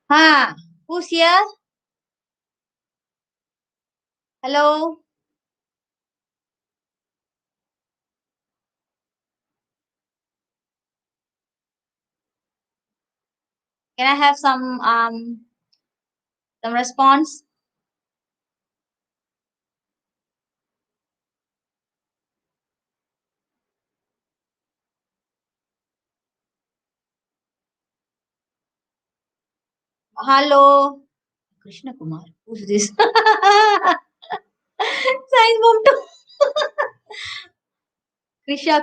Who's here? Hello? Can I have some response? Hello? Krishna Kumar. Who's this? Science form 2. Krisha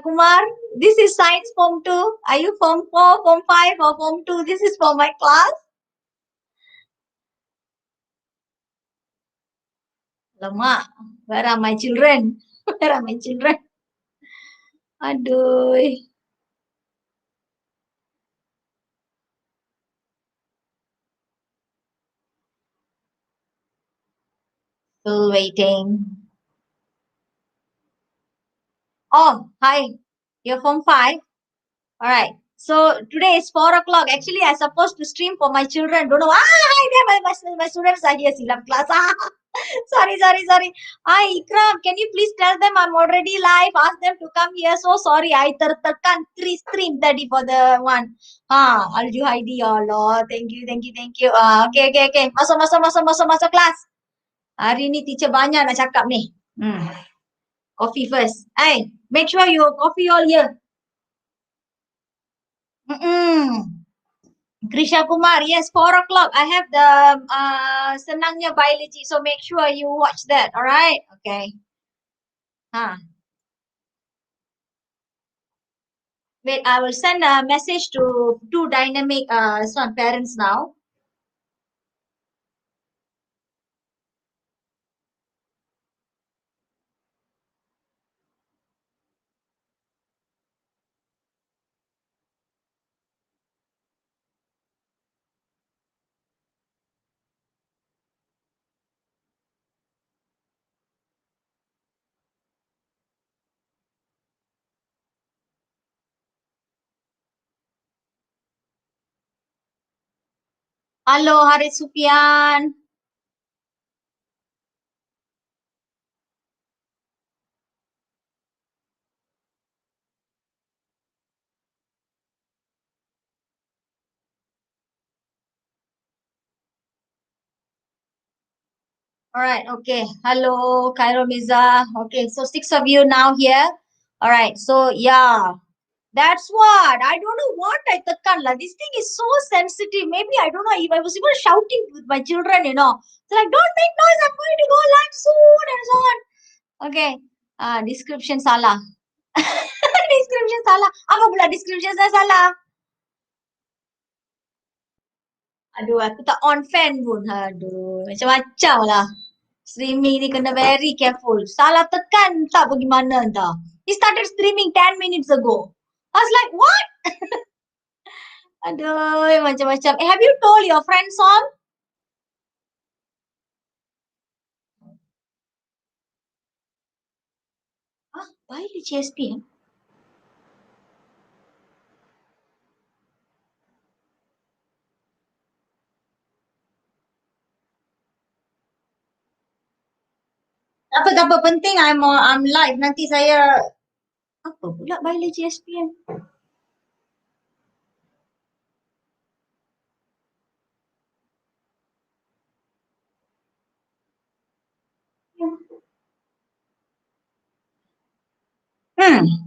Kumar. This is science form 2. Are you form 4, form 5 or form 2? This is for my class. Lama. Where are my children? Where are my children? Aduh. Still waiting. Oh, hi. You're form 5? All right. So today is 4 o'clock. Actually, I supposed to stream for my children. Don't know. Hi there. My students are here. Silam class. Sorry. Hi, Ikram. Can you please tell them I'm already live? Ask them to come here. So sorry. I tertekan 3 stream tadi for the one. Alju Heidi. Allah. Thank you. Okay. Masuk kelas. Hari ni teacher banyak nak cakap ni. Coffee first. Hey, make sure you coffee all here. Krisha Kumar, yes, 4 o'clock. I have the Senangnya biology, so make sure you watch that. All right? Okay. Wait, I will send a message to two dynamic parents now. Halo, Haris Supian. All right, okay. Hello, Cairo Miza. Okay, so 6 of you now here. All right, so yeah. That's what. I don't know what I tekan. This thing is so sensitive. Maybe I don't know if I was even shouting with my children, So like, don't make noise. I'm going to go live soon and so on. Okay. Description salah. Description salah. Apa pula description saya salah? Aduh, aku tak on fan pun. Aduh, macam-macam lah. Streaming ni kena very careful. Salah tekan tak bagaimana entah. He started streaming 10 minutes ago. I was like, what? Aduh, macam-macam. Have you told your friends all? Biology SPM? Tak apa penting I'm live. Nanti saya apa pula biology SPM?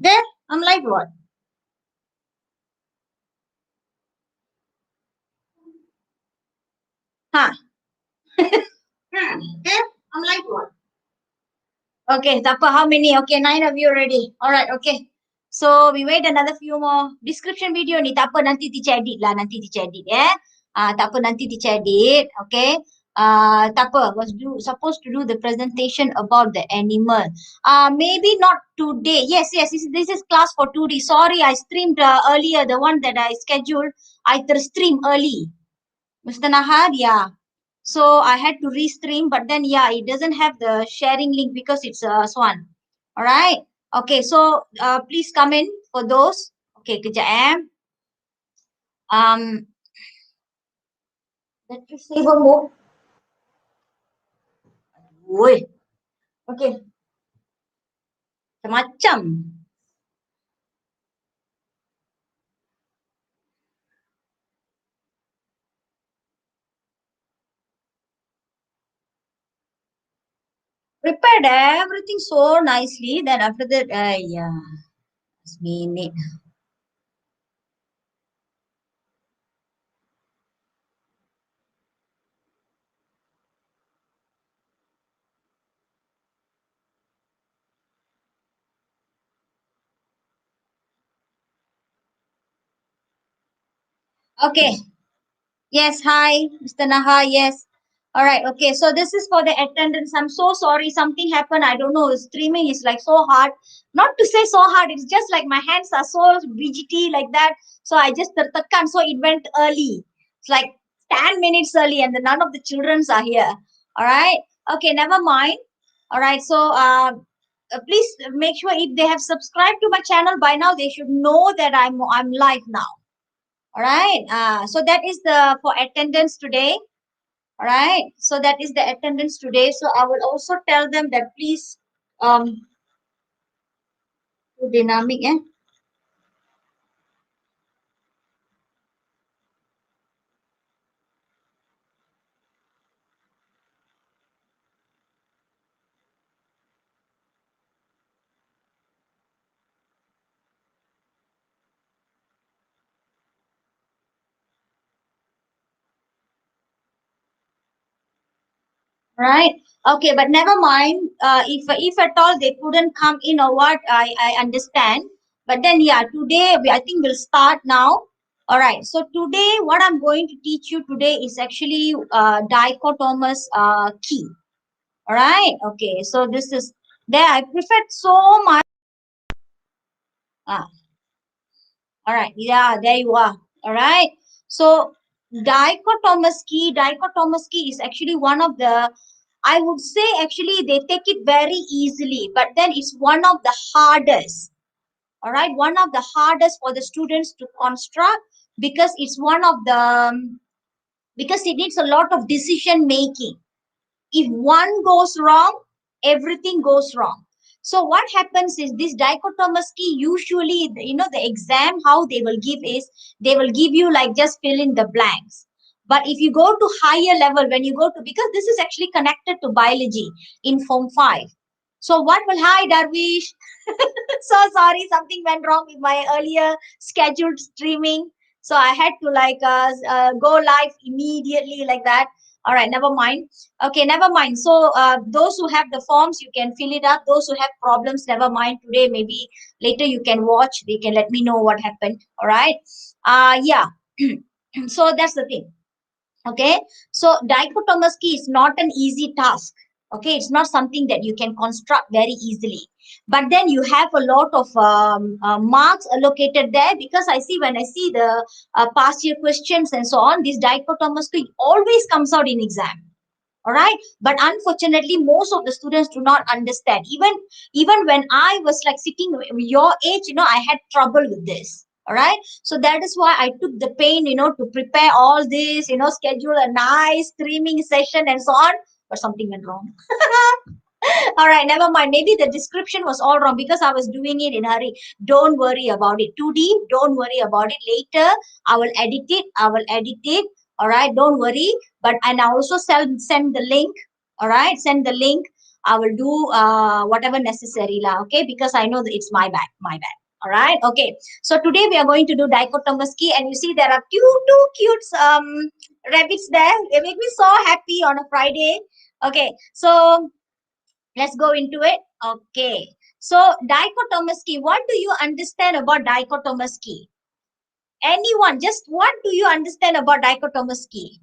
There, I'm live what? There, I'm live what? Okay, tak apa. How many? Okay, 9 of you already. Alright, okay. So we wait another few more. Description video ni tak apa, nanti teacher edit lah. Nanti teacher edit tak apa, nanti teacher edit. Okay. Tak apa, supposed to do the presentation about the animal. Maybe not today. Yes, this is class for 2D. Sorry, I streamed earlier, the one that I scheduled. I stream early. Mr. Nahar, yeah. So I had to restream, but then yeah, it doesn't have the sharing link because it's Swan. All right. Okay, so please come in for those. Okay, kejap . Battery saver mode. Woi. Okay. Macam. Prepared everything so nicely that after that, yeah, it's minute. Okay. Yes, hi, Mr. Naha. Yes. All right. Okay. So this is for the attendance. I'm so sorry. Something happened. I don't know. Streaming is like so hard. Not to say so hard. It's just like my hands are so fidgety like that. So I just tertekan. So it went early. It's like 10 minutes early, and none of the childrens are here. All right. Okay. Never mind. All right. So please make sure if they have subscribed to my channel by now, they should know that I'm live now. All right. So that is the for attendance today. All right. So that is the attendance today. So I will also tell them that please dynamic. Yeah. Right. Okay. But never mind. If at all they couldn't come in or what, I understand. But then yeah, today I think we'll start now. All right. So today what I'm going to teach you today is actually Daiko Thomas Key. All right. Okay. So this is there. I prefer so much. Ah, all right. Yeah, there you are. All right. So dichotomous key is actually one of the, I would say actually they take it very easily, but then it's one of the hardest. All right. One of the hardest for the students to construct because it's one of the, because it needs a lot of decision making. If one goes wrong, everything goes wrong. So what happens is this dichotomous key usually, the exam, how they will give is they will give you like just fill in the blanks. But if you go to higher level, when you go to, because this is actually connected to biology in Form 5. So what will, hi Darvish. So sorry, something went wrong with my earlier scheduled streaming. So I had to like go live immediately like that. All right, never mind. Okay, never mind. So those who have the forms, you can fill it up. Those who have problems, never mind. Today, maybe later you can watch. They can let me know what happened. All right. Yeah. So that's the thing. Okay. So dichotomous key is not an easy task. Okay, it's not something that you can construct very easily. But then you have a lot of marks allocated there because I see when I see the past year questions and so on, this dichotomous key always comes out in exam. All right, but unfortunately most of the students do not understand. Even when I was like sitting your age, I had trouble with this. All right, so that is why I took the pain, to prepare all this, schedule a nice streaming session and so on, but something went wrong. All right, never mind. Maybe the description was all wrong because I was doing it in a hurry. Don't worry about it. 2D, don't worry about it. Later, I will edit it. I will edit it. All right, don't worry. But and I also send the link. All right, send the link. I will do whatever necessary lah. Okay, because I know that it's my bad. My bad. All right. Okay. So today we are going to do dichotomous key, and you see there are two cute rabbits there. They make me so happy on a Friday. Okay. So let's go into it. Okay. So dichotomous key. What do you understand about dichotomous key? Anyone? Just what do you understand about dichotomous key?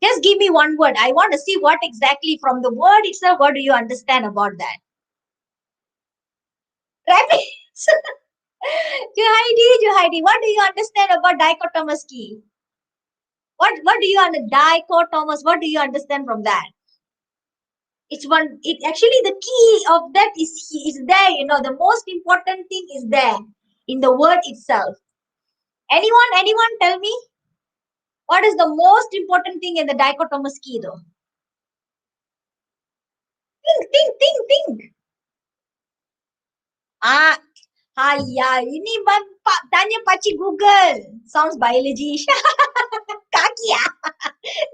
Just give me one word. I want to see what exactly from the word itself. What do you understand about that? Rabbits. Juhaidi. What do you understand about dichotomous key? What do you understand? Dichotomous. What do you understand from that? It's one. It actually the key of that is there. The most important thing is there in the word itself. Anyone tell me What is the most important thing in the dichotomous key though? Think. Ah, ini tanya Paci Google. Sounds biology. Kaki ya.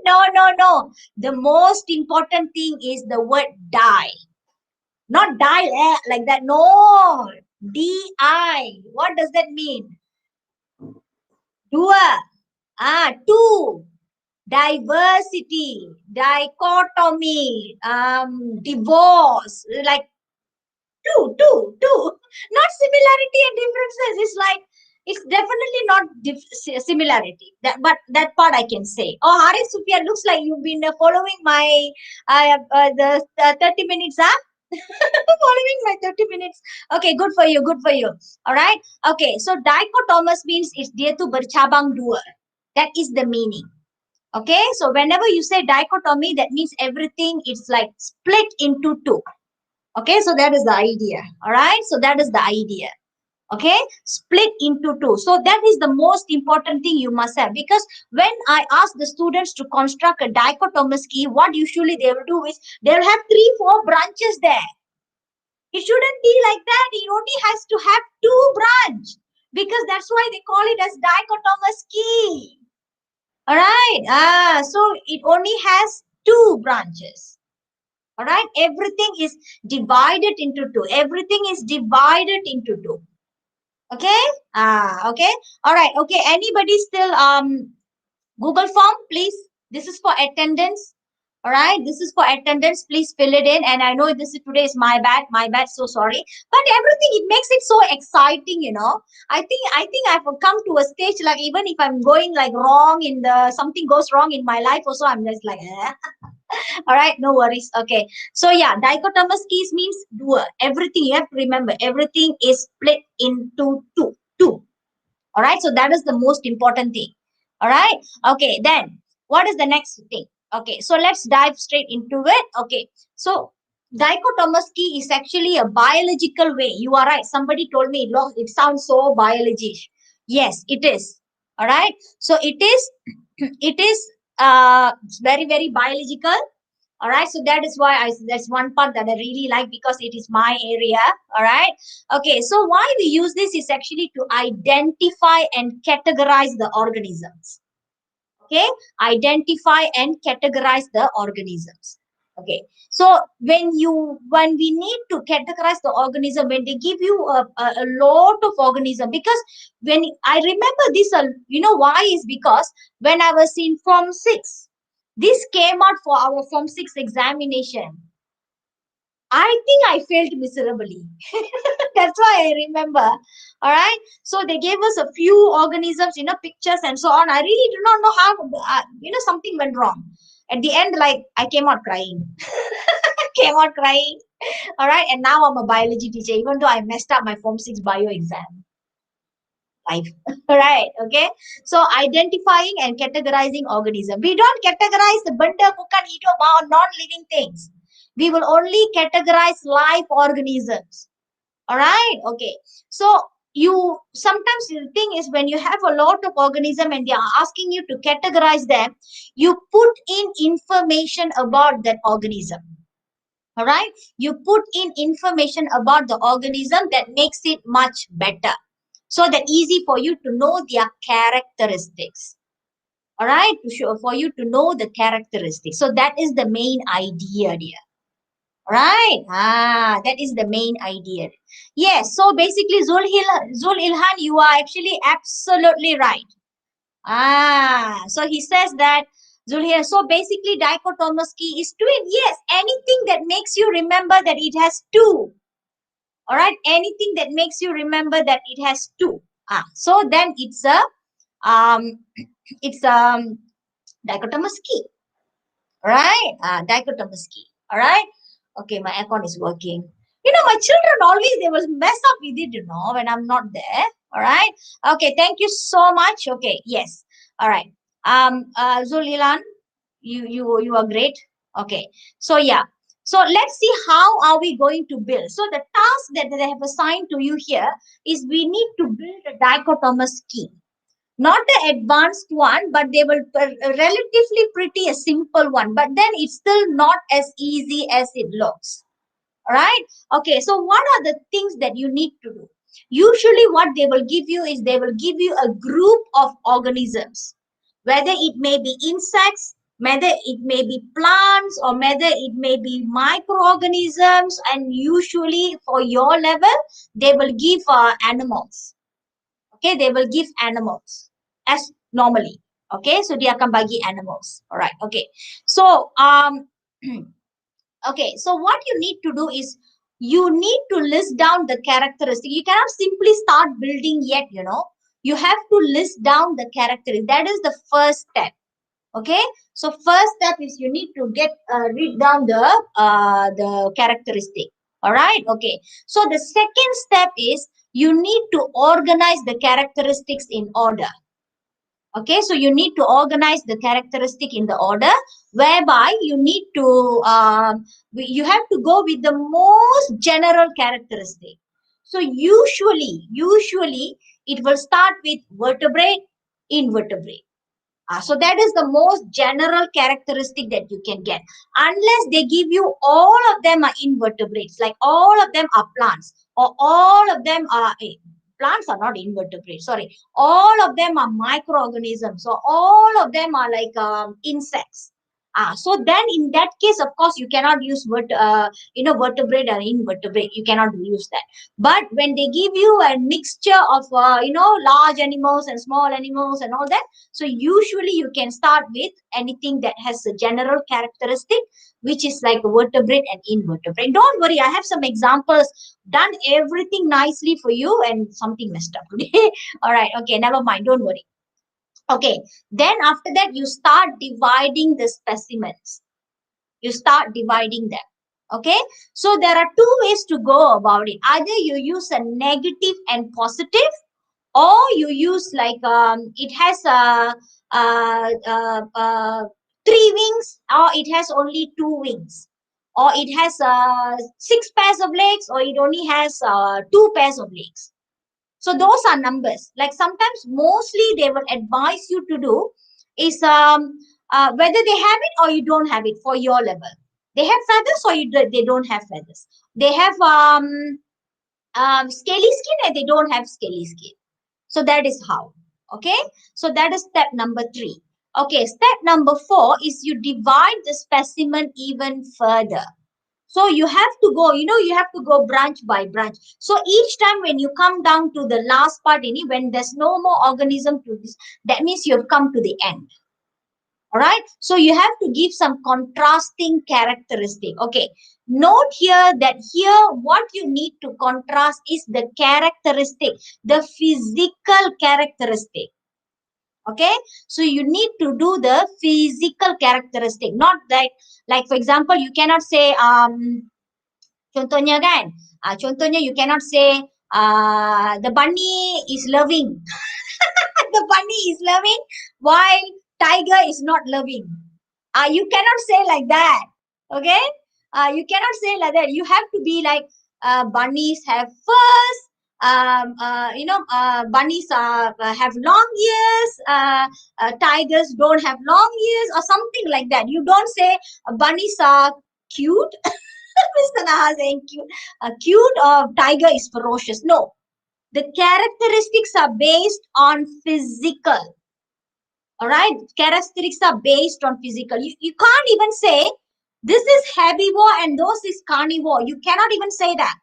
No. The most important thing is the word die. Not die like that. No. D-I. What does that mean? Dua. Two. Diversity. Dichotomy. Divorce. Like two. Not similarity and differences. It's like, it's definitely not similarity. But that part I can say. Oh, Haris Sufia, looks like you've been following my the 30 minutes, huh? Following my 30 minutes. Okay, good for you. All right. Okay, so dichotomous means it's dia tu bercabang dua. That is the meaning. Okay, so whenever you say dichotomy, that means everything is like split into two. Okay, so that is the idea. All right, so that is the idea. Okay, split into two. So that is the most important thing you must have, because when I ask the students to construct a dichotomous key, what usually they will do is they will have 3-4 branches there. It shouldn't be like that. It only has to have 2 branches, because that's why they call it as dichotomous key. All right. So it only has 2 branches. All right. Everything is divided into 2. Everything is divided into 2. Okay. Okay. All right. Okay. Anybody still Google form, please? This is for attendance. All right. This is for attendance. Please fill it in. And I know today is my bad. So sorry. But everything, it makes it so exciting, you know. I think I've come to a stage, like, even if I'm going like wrong something goes wrong in my life also, I'm just like, all right, no worries. Okay. So yeah, dichotomous keys means dua. Everything, you have to remember, everything is split into two. All right. So that is the most important thing. All right. Okay. Then what is the next thing? Okay. So let's dive straight into it. Okay. So dichotomous key is actually a biological way. You are right. Somebody told me it sounds so biology. Yes, it is. All right. So it is very, very biological. All right, so that is why that's one part that I really like, because it is my area. All right. Okay, so why we use this is actually to identify and categorize the organisms. Okay, identify and categorize the organisms. Okay, so when we need to categorize the organism, when they give you a lot of organism, because when I remember this, you know why, is because when I was in Form 6, this came out for our Form 6 examination. I think I failed miserably. That's why I remember. All right. So they gave us a few organisms, pictures and so on. I really do not know how, something went wrong. At the end, like, I came out crying. Came out crying. All right. And now I'm a biology teacher, even though I messed up my Form 6 bio exam. Life. Right. Okay. So identifying and categorizing organism. We don't categorize the bunda, kukan, ito, or non-living things. We will only categorize live organisms. All right. Okay. So sometimes the thing is, when you have a lot of organism and they are asking you to categorize them, you put in information about that organism. All right. You put in information about the organism that makes it much better, so that easy for you to know their characteristics. All right. For you to know the characteristics. So that is the main idea there. Right. That is the main idea. Yes. So basically, Zul Ilhan, you are actually absolutely right. So he says that Zul Ilhan. So basically, Daiko Thomas Key is twin. Yes. Anything that makes you remember that it has 2. All right. Anything that makes you remember that it has 2. So then it's a dichotomous key. Right. Dichotomous key. All right. Okay, my aircon is working. My children always, they will mess up with it, when I'm not there. All right. Okay, thank you so much. Okay, yes. All right. Zulilan, you are great. Okay. So yeah. So let's see, how are we going to build. So the task that they have assigned to you here is, we need to build a dichotomous key. Not the advanced one, but they will relatively pretty a simple one. But then it's still not as easy as it looks. All right. Okay. So what are the things that you need to do? Usually, what they will give you is they will give you a group of organisms, whether it may be insects, whether it may be plants, or whether it may be microorganisms. And usually, for your level, they will give animals. Okay, they will give animals as normally. Okay, so dia akan bagi animals. All right. Okay. So okay, so what you need to do is you need to list down the characteristic. You cannot simply start building yet, you know. You have to list down the characteristic. That is the first step. Okay, so first step is you need to get read down the characteristic. All right. Okay, so the second step is you need to organize the characteristics in order. Okay, so you need to organize the characteristic in the order whereby you need to you have to go with the most general characteristic. So usually it will start with vertebrate, invertebrate. So that is the most general characteristic that you can get. Unless they give you all of them are invertebrates, like all of them are plants, or all of them are plants are not invertebrates. Sorry, all of them are microorganisms. So all of them are like insects. So then in that case, of course, you cannot use vertebrate or invertebrate. You cannot use that. But when they give you a mixture of large animals and small animals and all that, so usually you can start with anything that has a general characteristic, which is like vertebrate and invertebrate. Don't worry, I have some examples, done everything nicely for you, and something messed up today. All right, okay, never mind, don't worry. Okay, then after that, you start dividing the specimens. You start dividing them. Okay, so there are two ways to go about it. Either you use a negative and positive, or you use like it has three wings, or it has only two wings, or it has six pairs of legs, or it only has two pairs of legs. So those are numbers. Like sometimes mostly they will advise you to do is whether they have it or you don't have it for your level. They have feathers or they don't have feathers. They have scaly skin and they don't have scaly skin. So that is how. Okay. So that is step number 3. Okay. Step number 4 is you divide the specimen even further. So you have to go, you have to go branch by branch. So each time when you come down to the last part, when there's no more organism to this, that means you have come to the end. All right. So you have to give some contrasting characteristic. Okay. Note here that here what you need to contrast is the characteristic, the physical characteristic. Okay. So you need to do the physical characteristic, not that, like for example, you cannot say, contohnya kan, contohnya you cannot say, the bunny is loving. The bunny is loving while tiger is not loving. You cannot say like that. Okay. You cannot say like that. You have to be like, bunnies have furs. Bunnies have long ears. Tigers don't have long ears, or something like that. You don't say bunnies are cute. Mr. Naha saying cute, or tiger is ferocious. No, the characteristics are based on physical. All right, characteristics are based on physical. You can't even say this is herbivore and those is carnivore. You cannot even say that.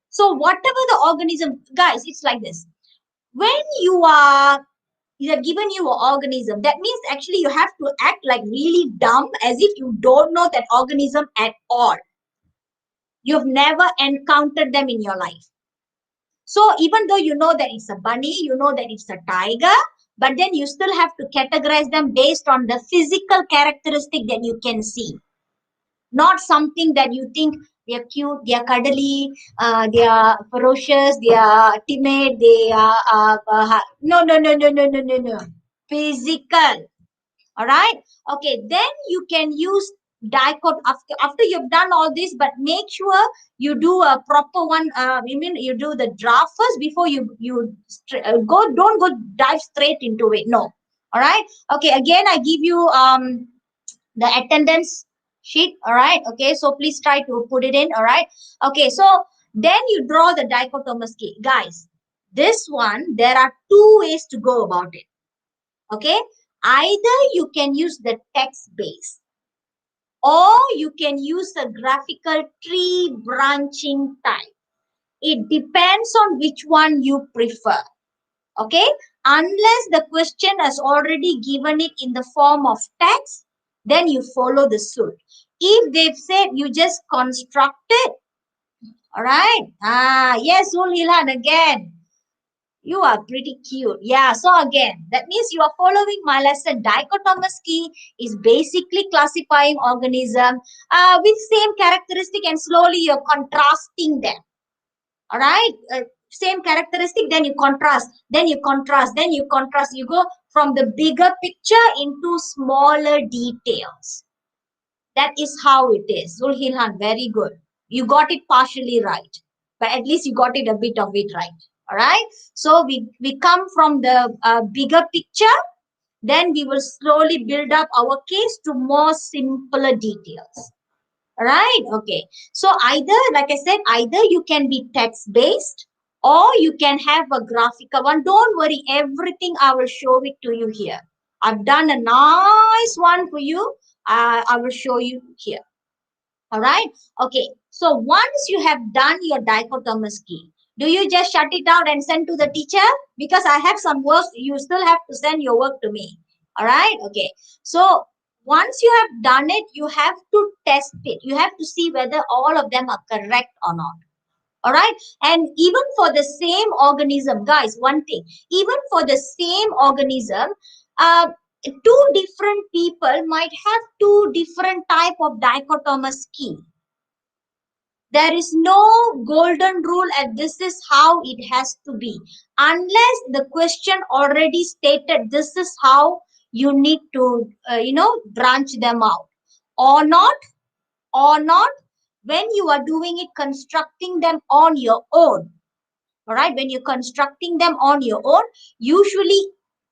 So whatever the organism, guys, it's like this. When you are given you an organism, that means actually you have to act like really dumb, as if you don't know that organism at all. You've never encountered them in your life. So even though you know that it's a bunny, you know that it's a tiger, but then you still have to categorize them based on the physical characteristic that you can see. Not something that you think they are cute, they are cuddly, they are ferocious, they are timid, they are no. Physical. All right. Okay. Then you can use after you've done all this, but make sure you do a proper one. You do the draft first before don't go dive straight into it. No. All right. Okay. Again, I give you the attendance sheet. All right. Okay. So please try to put it in. All right. Okay. So then you draw the dichotomous key, guys. This one, there are two ways to go about it. Okay. Either you can use the text base, or you can use a graphical tree branching type. It depends on which one you prefer. Okay, unless the question has already given it in the form of text, then you follow the suit. If they've said you just construct it, all right. Yes, Zulhilan, again. You are pretty cute. Yeah, so again, that means you are following my lesson. Daiko Thomas Key is basically classifying organism with same characteristic, and slowly you're contrasting them. All right? Same characteristic, then you contrast, then you contrast, then you contrast. You go from the bigger picture into smaller details. That is how it is. Zulhilhan, very good. You got it partially right, but at least you got it a bit of it right. All right. So we come from the bigger picture, then we will slowly build up our case to more simpler details. All right. Okay. So either, like I said, either you can be text based or you can have a graphical one. Don't worry, everything I will show it to you here. I've done a nice one for you. I will show you here. All right. Okay. So once you have done your dichotomous key, do you just shut it out and send to the teacher? Because I have some work. You still have to send your work to me. All right. Okay. So once you have done it, you have to test it. You have to see whether all of them are correct or not. All right. And even for the same organism, guys, one thing, even for the same organism, two different people might have two different type of dichotomous key. There is no golden rule and this is how it has to be. Unless the question already stated this is how you need to, branch them out. Or not, when you are doing it, constructing them on your own. All right, when you're constructing them on your own, usually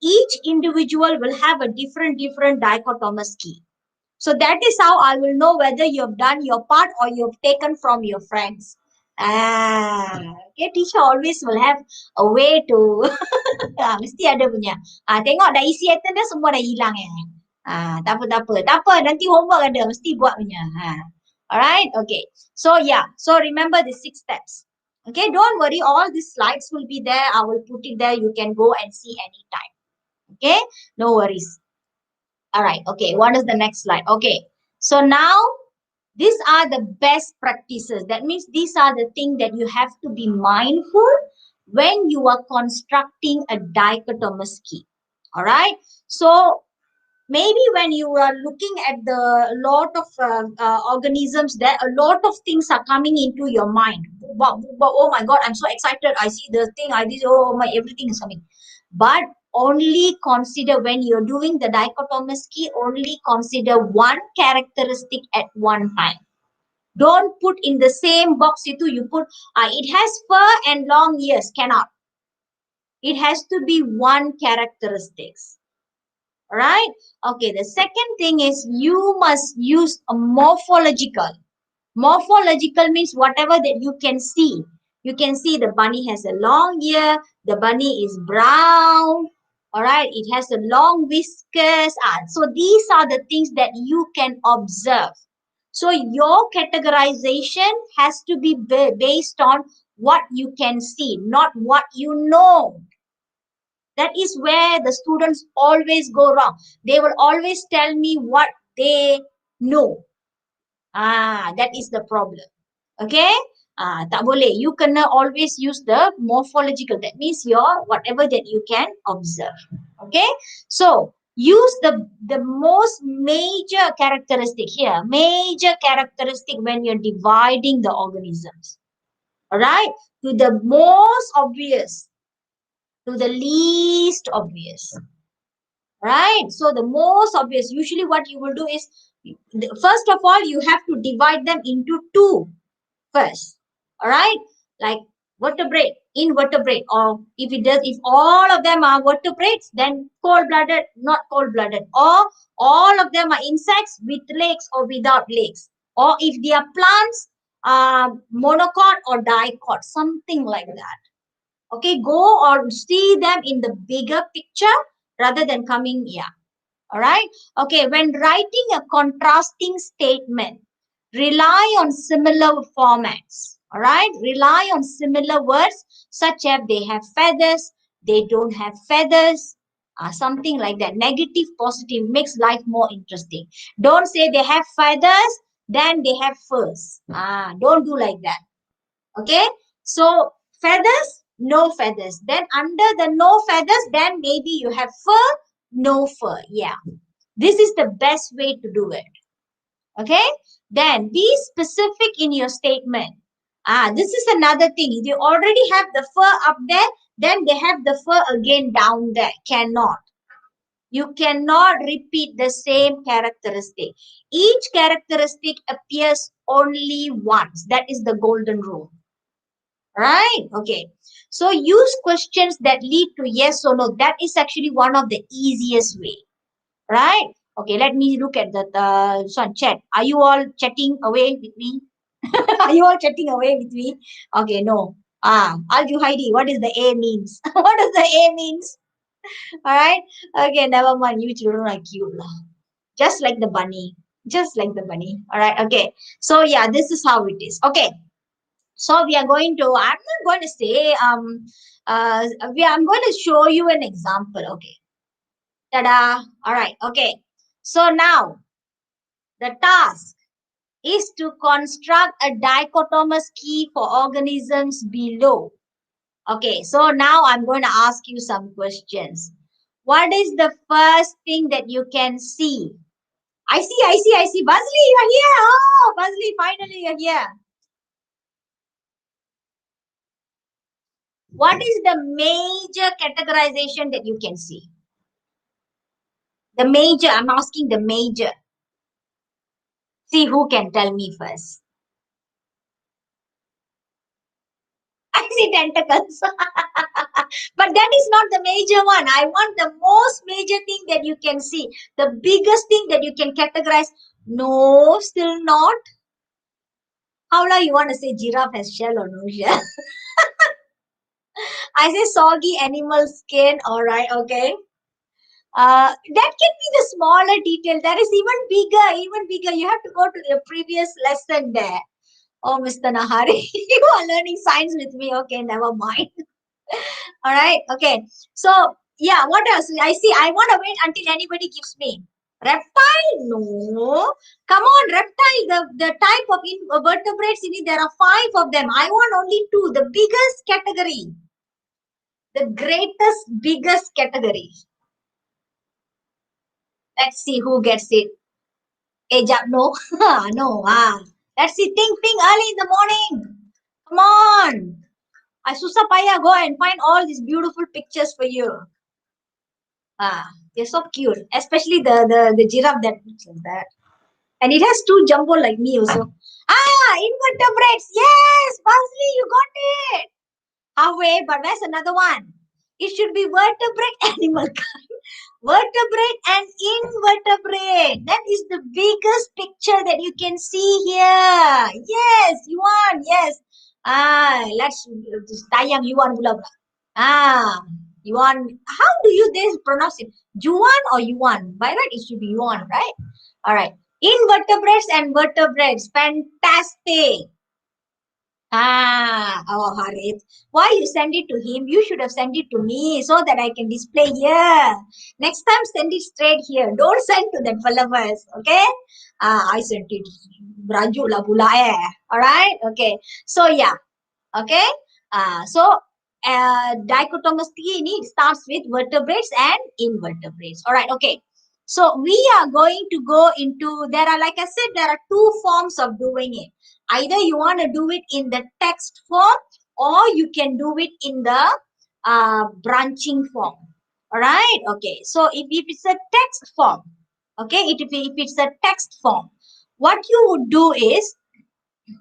each individual will have a different dichotomous key. So that is how I will know whether you've done your part or you've taken from your friends. Okay, teacher always will have a way to mesti ada punya. Tengok dah isi item dia semua dah hilang tak apa, nanti homework ada mesti buat punya. Alright, okay. So yeah, so remember the 6 steps. Okay, don't worry, all these slides will be there. I will put it there. You can go and see anytime. Okay, no worries. All right, okay, what is the next slide? Okay, so now these are the best practices. That means these are the things that you have to be mindful when you are constructing a dichotomous key. All right, so maybe when you are looking at the lot of organisms, there a lot of things are coming into your mind. But oh my God, I'm so excited. I see the thing. Oh my, everything is coming. But only consider when you're doing the dichotomous key, only consider one characteristic at one time. Don't put in the same box you put, it has fur and long ears. Cannot. It has to be one characteristics. Right? Okay, the second thing is you must use a morphological. Morphological means whatever that you can see. You can see the bunny has a long ear, the bunny is brown, all right, it has a long whiskers. So these are the things that you can observe. So your categorization has to be based on what you can see, not what you know. That is where the students always go wrong. They will always tell me what they know. That is the problem. Okay? Tak boleh. You kena always use the morphological. That means your whatever that you can observe. Okay? So, use the most major characteristic here. Major characteristic when you're dividing the organisms. Alright? To the most obvious. To the least obvious. Right? So, the most obvious. Usually what you will do is First of all, you have to divide them into two first. All right, like vertebrate, invertebrate, or if all of them are vertebrates, then cold-blooded, not cold-blooded, or all of them are insects with legs or without legs, or if they are plants, monocot or dicot, something like that. Okay, go or see them in the bigger picture rather than coming here. All right. Okay. When writing a contrasting statement, rely on similar formats. All right. Rely on similar words such as they have feathers, they don't have feathers, something like that. Negative, positive makes life more interesting. Don't say they have feathers, then they have furs. Don't do like that. Okay. So feathers, no feathers. Then under the no feathers, then maybe you have fur, no fur. Yeah. This is the best way to do it. Okay. Then be specific in your statement. This is another thing. If you already have the fur up there, then they have the fur again down there. Cannot. You cannot repeat the same characteristic. Each characteristic appears only once. That is the golden rule. Right? Okay. So use questions that lead to yes or no. That is actually one of the easiest way. Right? Okay, let me look at the chat. Are you all chatting away with me? Are you all chatting away with me? Okay, no. Alju Heidi, what is the A means? What does the A means? All right. Okay, never mind. You children are cute. Just like the bunny. Just like the bunny. All right. Okay. So yeah, this is how it is. Okay. So we are going to. I'm not going to say. I'm going to show you an example. Okay. Ta-da. All right. Okay. So now the task is to construct a dichotomous key for organisms below. Okay, so now I'm going to ask you some questions. What is the first thing that you can see? I see. Buzzley, you're here. Oh, Buzzley, finally you're here. What is the major categorization that you can see? The major, I'm asking the major. See who can tell me first. I see tentacles. But that is not the major one. I want the most major thing that you can see. The biggest thing that you can categorize. No, still not. How long you want to say giraffe has shell or no shell? I say soggy animal skin. All right, okay. That can be the smaller detail. That is even bigger, even bigger. You have to go to the previous lesson there. Oh, Mr. Nahari, you are learning science with me. Okay, never mind. All right. Okay. So, yeah, what else? I see. I want to wait until anybody gives me. Reptile? No. Come on, reptile. The type of vertebrates in it, there are 5 of them. I want only 2. The biggest category. The greatest, biggest category. Let's see who gets it. Ejab, no. No. Let's see. Think early in the morning. Come on. I susah payah go and find all these beautiful pictures for you. They're so cute, especially the giraffe that looks like that, and it has 2 jumbo like me also. Invertebrates. Yes, Bosley, you got it. Halfway, but there's another one. It should be vertebrate animal kind. Vertebrate and invertebrate. That is the biggest picture that you can see here. Yes, you want. Yes. Let's tayang you want pula. Yuan. How do you this pronounce it? Yuan or Yuan? By right, it should be Yuan, right? All right. Invertebrates and vertebrates. Fantastic. Harith. Why you send it to him? You should have sent it to me so that I can display here. Next time, send it straight here. Don't send to that fella first. Okay? I sent it. Raju la pula eh. All right? Okay. So, yeah. Okay? Daiko Thomas Key starts with vertebrates and invertebrates. All right, okay. So we are going to go into, like I said, there are 2 forms of doing it. Either you want to do it in the text form or you can do it in the branching form. All right, okay. So if it's a text form, Okay, if it's a text form, what you would do is,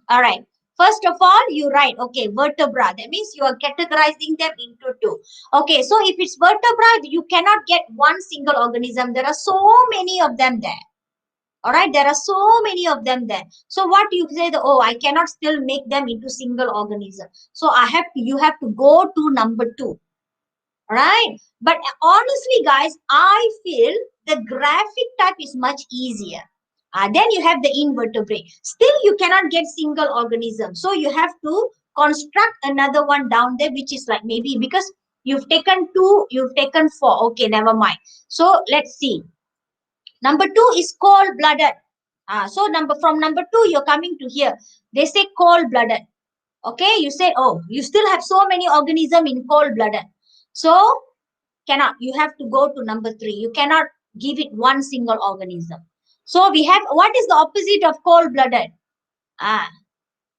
all right, first of all, you write, okay, vertebra. That means you are categorizing them into two. Okay, so if it's vertebra, you cannot get one single organism. There are so many of them there. All right, there are so many of them there. So what you say, oh, I cannot still make them into single organism. So you have to go to number two. Right? But honestly, guys, I feel the graphic type is much easier. Then you have the invertebrate. Still, you cannot get single organism. So you have to construct another one down there, which is like maybe because you've taken two, you've taken four. Okay, never mind. So let's see. Number two is cold-blooded. So from number two, you're coming to here. They say cold-blooded. Okay, you say, oh, you still have so many organisms in cold-blooded. So cannot. You have to go to number three. You cannot give it one single organism. So we have, what is the opposite of cold-blooded?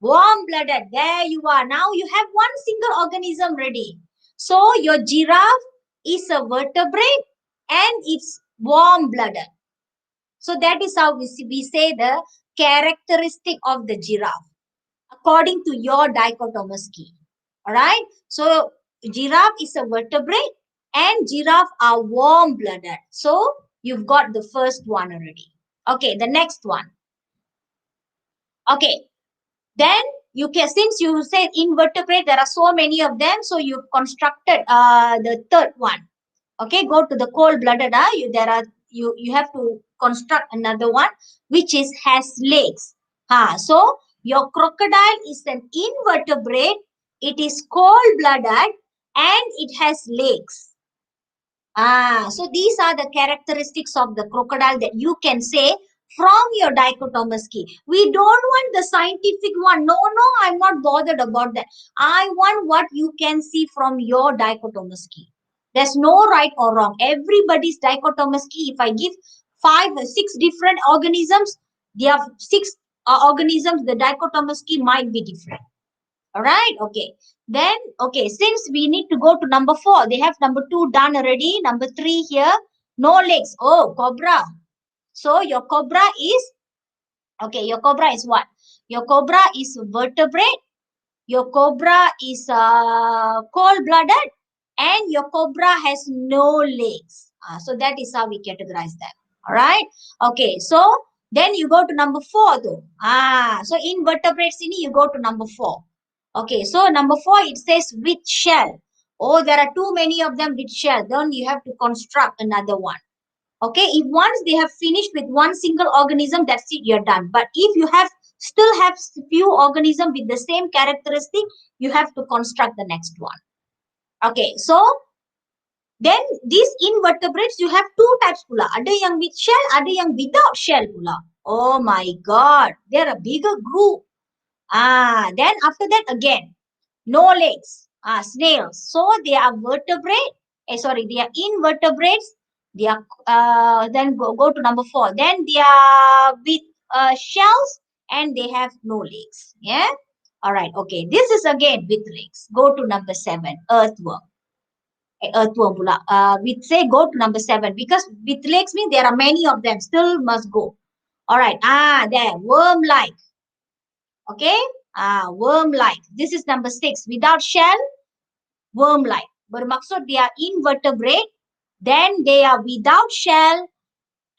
Warm-blooded. There you are. Now you have one single organism ready. So your giraffe is a vertebrate and it's warm-blooded. So that is how we say the characteristic of the giraffe according to your dichotomous key. All right. So giraffe is a vertebrate and giraffe are warm-blooded. So you've got the first one already. Okay, the next one. Okay, then you can, since you said invertebrate, there are so many of them. So you've constructed the third one. Okay, go to the cold-blooded. You have to construct another one which has legs. So your crocodile is an invertebrate. It is cold-blooded and it has legs. So these are the characteristics of the crocodile that you can say from your dichotomous key. We don't want the scientific one. No, I'm not bothered about that. I want what you can see from your dichotomous key. There's no right or wrong. Everybody's dichotomous key, if I give 5 or 6 different organisms, there are 6 organisms, the dichotomous key might be different. All right, okay. Then, okay, since we need to go to number 4, they have number 2 done already. Number 3 here, no legs. Oh, cobra. So your cobra is, okay, your cobra is what? Your cobra is vertebrate. Your cobra is cold-blooded. And your cobra has no legs. So that is how we categorize them. All right. Okay, so then you go to number 4 though. So in vertebrates, you go to number 4. Okay, so number 4, it says with shell. Oh, there are too many of them with shell. Then you have to construct another one. Okay, if once they have finished with one single organism, that's it, you're done. But if you still have few organisms with the same characteristic, you have to construct the next one. Okay, so then these invertebrates, you have 2 types pula. Ada yang with shell, ada yang without shell pula. Oh my God, they're a bigger group. Then after that again, no legs, snails. So they are vertebrate. They are invertebrates. They are then go to number 4. Then they are with shells and they have no legs. Yeah. All right. Okay. This is again with legs. Go to number 7. Earthworm. Earthworm pula. We say go to number 7 because with legs means there are many of them. Still must go. All right. There. Worm-like. Okay. Worm-like. This is number 6. Without shell, worm-like. Bermaksud they are invertebrate, then they are without shell,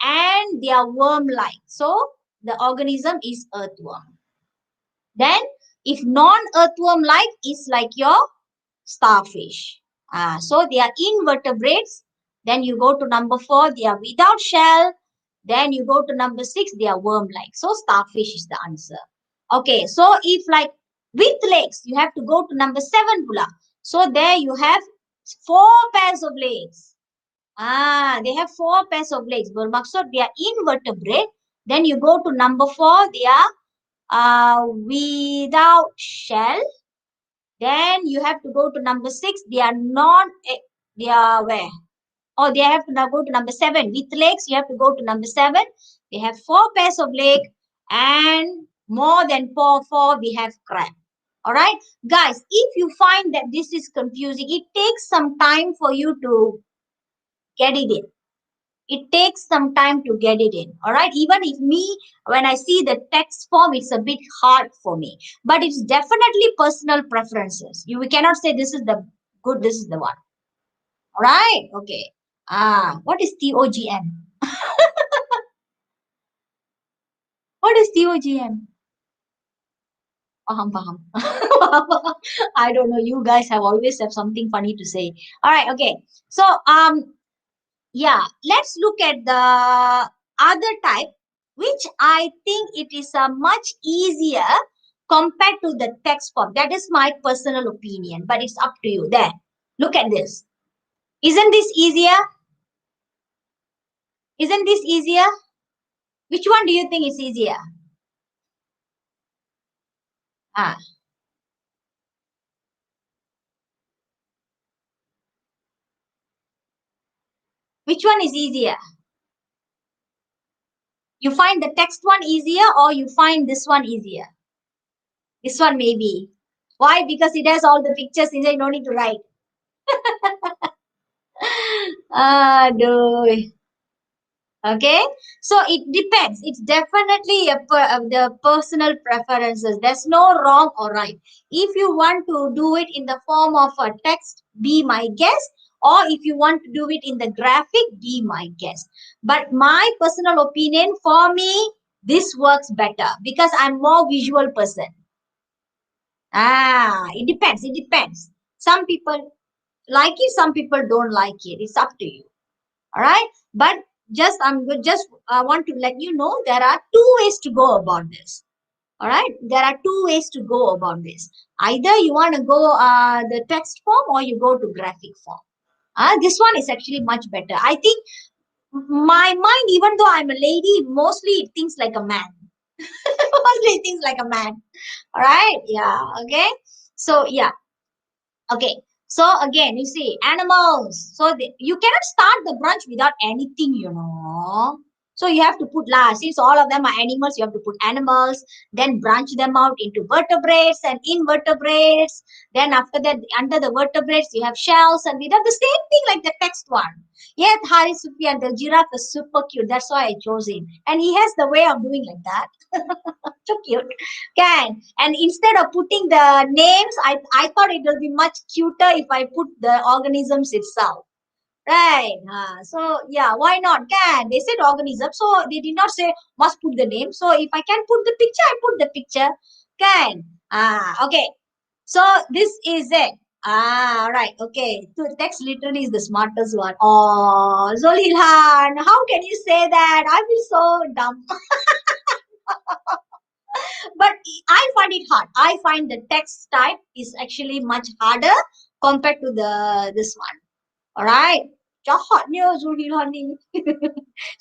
and they are worm-like. So the organism is earthworm. Then if non-earthworm-like is like your starfish. So they are invertebrates. Then you go to number 4, they are without shell. Then you go to number 6, they are worm-like. So starfish is the answer. Okay, so if like with legs, you have to go to number 7 pula. So there you have 4 pairs of legs. They have 4 pairs of legs. Bermaksud they are invertebrate. Then you go to number 4, they are without shell. Then you have to go to number 6. They are they are where? Oh, they have to now go to number 7. With legs, you have to go to number 7. They have 4 pairs of legs and more than 4, we have crab. All right, guys, if you find that this is confusing, it takes some time for you to get it in. it takes some time to get it in. All right. Even if when I see the text form, it's a bit hard for me. But it's definitely personal preferences. We cannot say this is the good, this is the one. All right. Okay. What is TOGM? What is TOGM? Paham. I don't know. You guys always have something funny to say. All right. Okay. So, yeah, let's look at the other type, which I think it is much easier compared to the text form. That is my personal opinion, but it's up to you. There, look at this. Isn't this easier? Isn't this easier? Which one do you think is easier? Ah, which one is easier? You find the text one easier or you find this one easier? This one maybe. Why? Because it has all the pictures inside, no need to write. Aduh. Okay, so it depends. It's definitely the personal preferences. There's no wrong or right. If you want to do it in the form of a text, be my guest. Or if you want to do it in the graphic, be my guest. But my personal opinion, for me, this works better because I'm more visual person. It depends. It depends. Some people like it, some people don't like it. It's up to you. All right, but I want to let you know there are two ways to go about this. All right, there are two ways to go about this. Either you want to go the text form or you go to graphic form. This one is actually much better. I think my mind, even though I'm a lady, mostly it thinks like a man. Mostly it thinks like a man. All right, yeah, okay. So yeah, okay. So again, you see, animals. So you cannot start the branch without anything, you know. So you have to put last. Since all of them are animals, you have to put animals, then branch them out into vertebrates and invertebrates. Then after that, under the vertebrates, you have shells, and we have the same thing like the text one. Yet Hari Sufyan, the giraffe is super cute. That's why I chose him. And he has the way of doing like that. So cute. Can. And instead of putting the names, I thought it will be much cuter if I put the organisms itself. Right. So yeah, why not? Can. They said organism. So they did not say must put the name. So if I can put the picture, I put the picture. Can. Okay. So this is it. Right. Okay. So text literally is the smartest one. Oh, Zolilhan, how can you say that? I feel so dumb. But I find it hard. I find the text type is actually much harder compared to the this one. All right. Jahatnya Zulhilhan ni.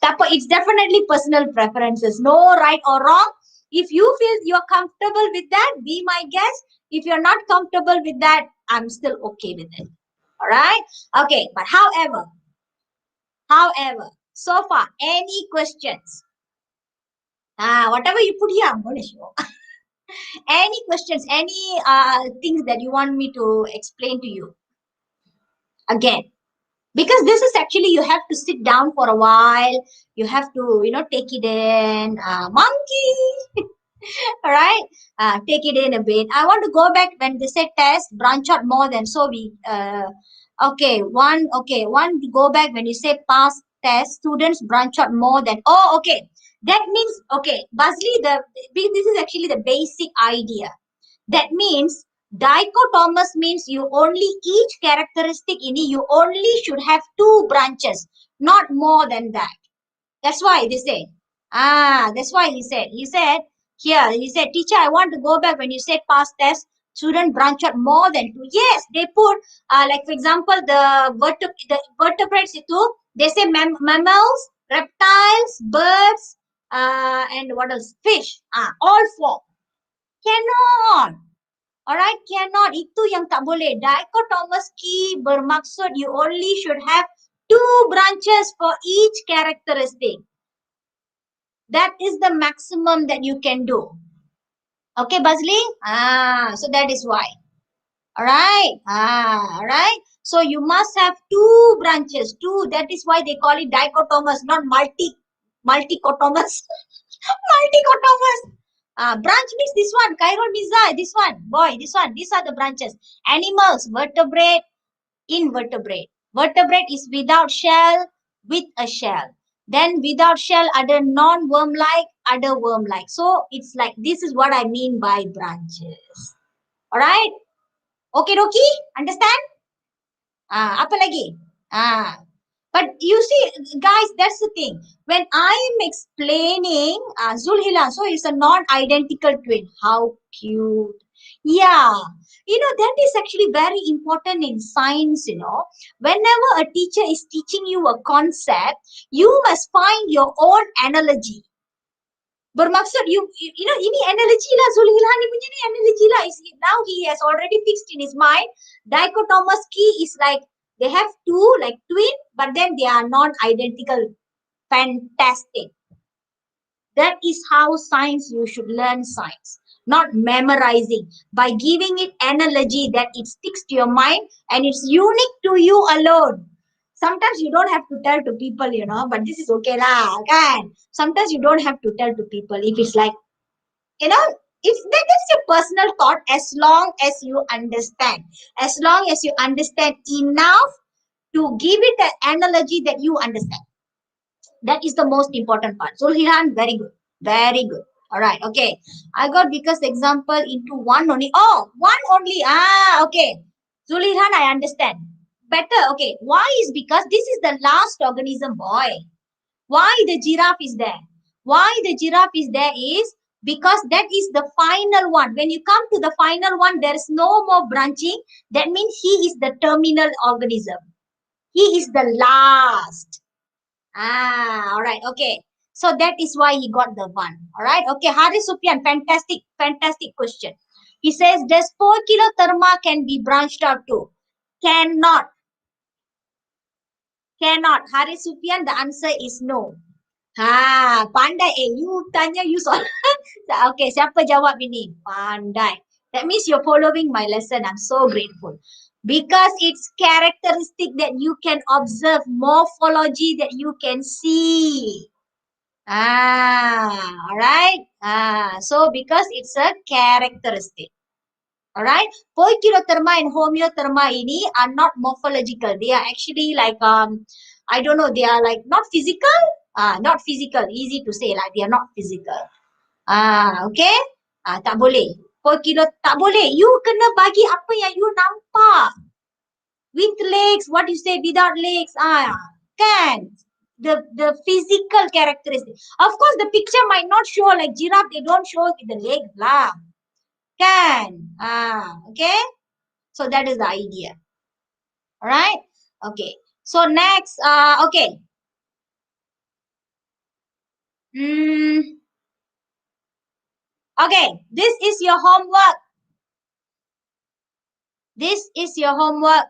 Tapi it's definitely personal preferences. No right or wrong. If you feel you're comfortable with that, be my guest. If you're not comfortable with that, I'm still okay with it. All right. Okay. But however, so far, any questions? Whatever you put here, I'm going to show. Any questions, any things that you want me to explain to you? Again, because this is actually, you have to sit down for a while. You have to, take it in. Monkey. All right. Take it in a bit. I want to go back when they said test, branch out more than. So one, go back when you say pass test, students branch out more than. Oh, okay. That means, okay, Buzzley, this is actually the basic idea. That means dichotomous means you only, each characteristic in it, you only should have two branches, not more than that. That's why they say. That's why he said, teacher, I want to go back when you said past test, student branch out more than two. Yes, they put, like for example, the vertebrates, they say mammals, reptiles, birds, and what else? Fish. All four. Cannot. Alright, cannot. Itu yang tak boleh. Daiko Thomas Key bermaksud you only should have two branches for each characteristic. That is the maximum that you can do. Okay, Buzzley? So that is why. Alright. Alright. So you must have two branches, two. That is why they call it dichotomous, not multicotomous. Multicotomous. Branch means this one. Chiron means this one. Boy, this one. These are the branches. Animals, vertebrate, invertebrate. Vertebrate is without shell, with a shell. Then without shell, other non-worm-like, other worm-like. So it's like, this is what I mean by branches. Alright? Okay, dokie? Understand? Apa lagi? But you see, guys, that's the thing. When I am explaining Zulhila, so it's a non-identical twin. How cute. Yeah. That is actually very important in science, Whenever a teacher is teaching you a concept, you must find your own analogy. Bermaksud, ini analogy lah, Zulhila ni punya ni analogy lah. Now he has already fixed in his mind. Daiko Thomas Key is like, they have two, like twin, but then they are non-identical. Fantastic. That is how science, you should learn science. Not memorizing. By giving it analogy that it sticks to your mind and it's unique to you alone. Sometimes you don't have to tell to people, but this is okay lah, kan? Sometimes you don't have to tell to people if it's like, if that is your personal thought, as long as you understand. As long as you understand enough to give it an analogy that you understand. That is the most important part. Zulhilan, very good. Very good. All right. Okay. I got because example into one only. Oh, one only. Okay. Zulhilan, I understand. Better. Okay. Why is because this is the last organism, boy. Why the giraffe is there? Why the giraffe is there is because that is the final one. When you come to the final one, there is no more branching. That means he is the terminal organism. He is the last. All right. Okay. So that is why he got the one. All right. Okay. Haris Sufyan, fantastic, fantastic question. He says, does Poikilotherma can be branched out to? Cannot. Cannot. Haris Sufyan, the answer is no. Pandai. You tanya, you soal. Okay, siapa jawab ini? Pandai. That means you're following my lesson. I'm so grateful. Because it's characteristic that you can observe, morphology that you can see. Alright. So because it's a characteristic. Alright. Poikilotherma and homeotherma ini are not morphological. They are actually like, I don't know, they are like not physical. Not physical. Easy to say, like they are not physical. Okay. Tak boleh. Tak boleh. You kena bagi apa yang you nampak. With legs, what you say without legs. Kan? The physical characteristic. Of course, the picture might not show like giraffe. They don't show with the legs lah. Kan? Okay. So that is the idea. Alright. Okay. So next, okay. Okay. This is your homework. This is your homework.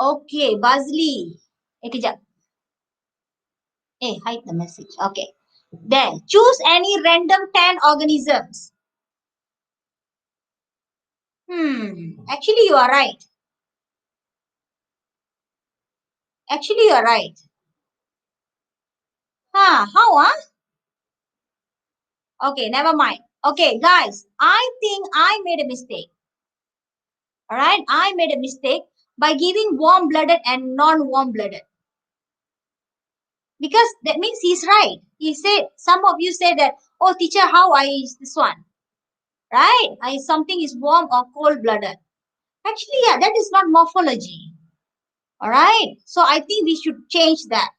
Okay, Bazli. Kejap. Hide the message. Okay. Then, choose any random 10 organisms. Actually, you are right. Actually, you are right. How? Okay, never mind. Okay, guys, I think I made a mistake. Alright, I made a mistake by giving warm-blooded and non-warm-blooded. Because that means he's right. He said, some of you said that, oh, teacher, how I is this one? Right? Something is warm or cold-blooded. Actually, yeah, that is not morphology. Alright? So I think we should change that.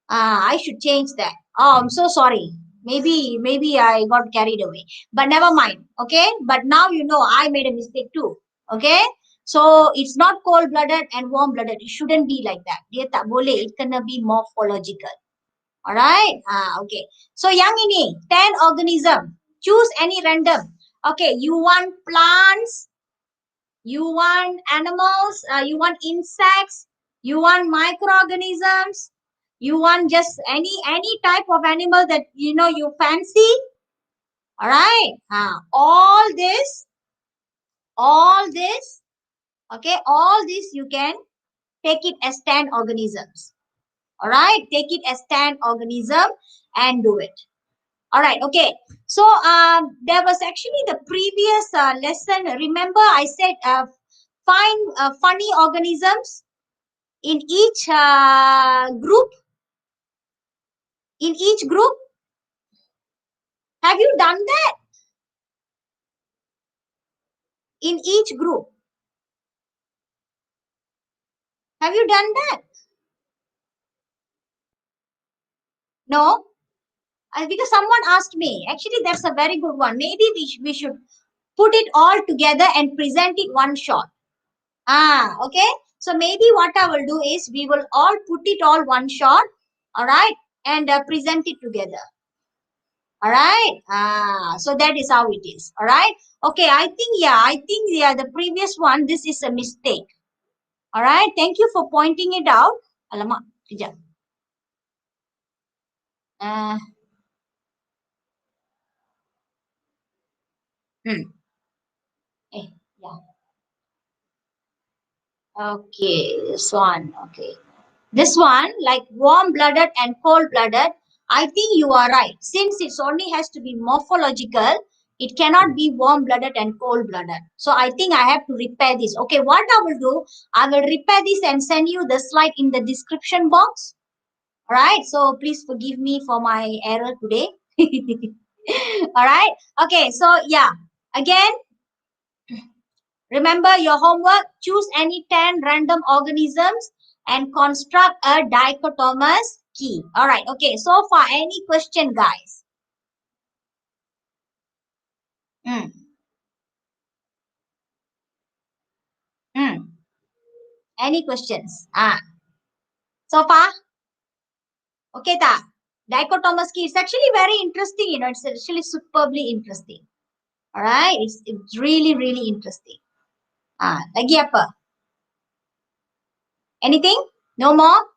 I should change that. Oh, I'm so sorry. Maybe I got carried away. But never mind. Okay? But now you know I made a mistake too. Okay? So it's not cold-blooded and warm-blooded. It shouldn't be like that. Dia tak boleh. It gonna be morphological. Alright? Okay. So yang ini, 10 organism. Choose any random. Okay, you want plants, you want animals, you want insects, you want microorganisms, you want just any type of animal that you fancy. All right. All this All this, okay, all this you can take it as 10 organisms. All right, take it as 10 organism and do it. All right, okay. So there was actually the previous lesson. Remember, I said find funny organisms in each group. In each group, have you done that? In each group, have you done that? No, because someone asked me. Actually, that's a very good one. Maybe we should put it all together and present it one shot. Okay. So maybe what I will do is we will all put it all one shot. All right, and present it together. All right. So that is how it is. All right. Okay. I think the previous one. This is a mistake. All right. Thank you for pointing it out. Alamak, kejap. Yeah. Okay, this one. Okay. This one, like warm-blooded and cold-blooded, I think you are right. Since it only has to be morphological, it cannot be warm-blooded and cold-blooded. So I think I have to repair this. Okay, what I will do, I will repair this and send you the slide in the description box. All right, so please forgive me for my error today. All right, okay, so yeah, again, remember your homework, choose any 10 random organisms and construct a dichotomous key. All right, okay, so far, any question, guys? Mm. Mm. Any questions? So far? Okay, ta. Dichotomous key. It's actually very interesting, it's actually superbly interesting. All right, it's really, really interesting. Lagi apa? Anything? No more?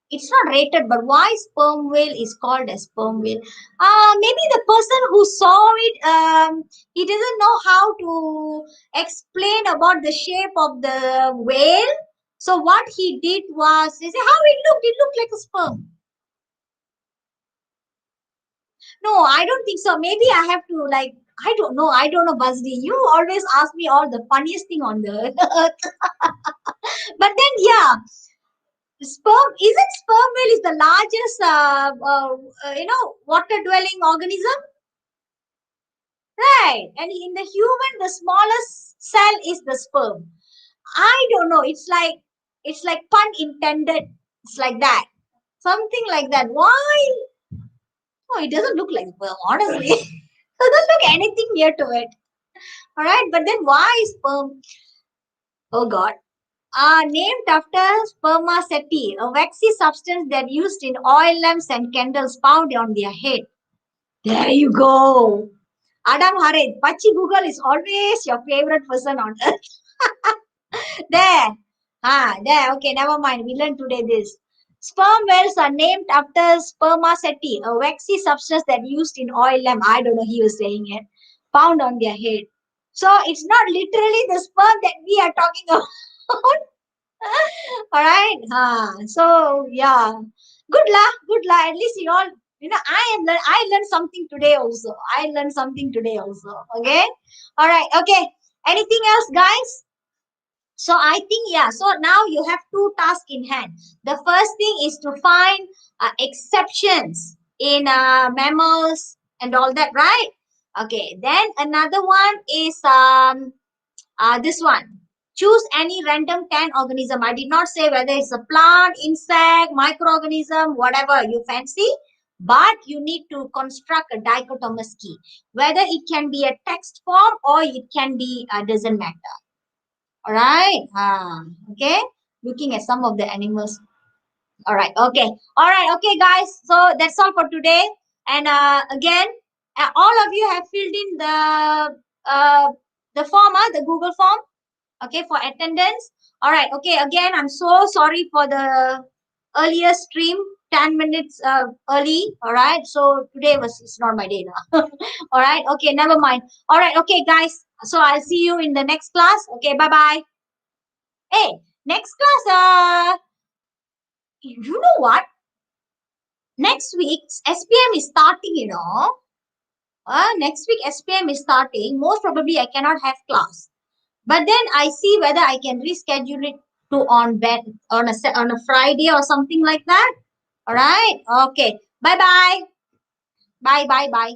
It's not rated, but why sperm whale is called a sperm whale? Maybe the person who saw it, he doesn't know how to explain about the shape of the whale. So what he did was, he said, how it looked like a sperm. No, I don't think so. Maybe I have to I don't know, Buzzy. You always ask me all the funniest thing on the earth. But then, yeah, sperm whale is the largest water dwelling organism, right? And in the human the smallest cell is the sperm. I don't know, it's like pun intended. It's like that, something like that. Why? Oh, it doesn't look like sperm, honestly. It doesn't look anything near to it. All right, but then why sperm? Oh god. Named after spermaceti, a waxy substance that used in oil lamps and candles found on their head. There you go. Adam Harid, Pachi Google is always your favorite person on earth. There. There. Okay, never mind. We learned today this. Sperm whales are named after spermaceti, a waxy substance that used in oil lamp. I don't know, he was saying it. Found on their head. So it's not literally the sperm that we are talking about. All right. So yeah, good lah. At least I learned something today also. Okay. All right. Okay. Anything else, guys? So I think, yeah. So now you have two tasks in hand. The first thing is to find exceptions in mammals and all that, right? Okay. Then another one is this one. Choose any random 10 organism. I did not say whether it's a plant, insect, microorganism, whatever you fancy. But you need to construct a dichotomous key. Whether it can be a text form or it can be, doesn't matter. All right. Okay. Looking at some of the animals. All right. Okay. All right. Okay, guys. So that's all for today. And again, all of you have filled in the form, the Google form. Okay, for attendance. All right. Okay. Again, I'm so sorry for the earlier stream 10 minutes early. All right. So today it's not my day now. All right. Okay. Never mind. All right. Okay, guys. So I'll see you in the next class. Okay. Bye bye. Hey, next class. You know what? Next week SPM is starting. Next week SPM is starting. Most probably I cannot have class. But then I see whether I can reschedule it to on a Friday or something like that. All right. Okay. Bye bye. Bye bye bye.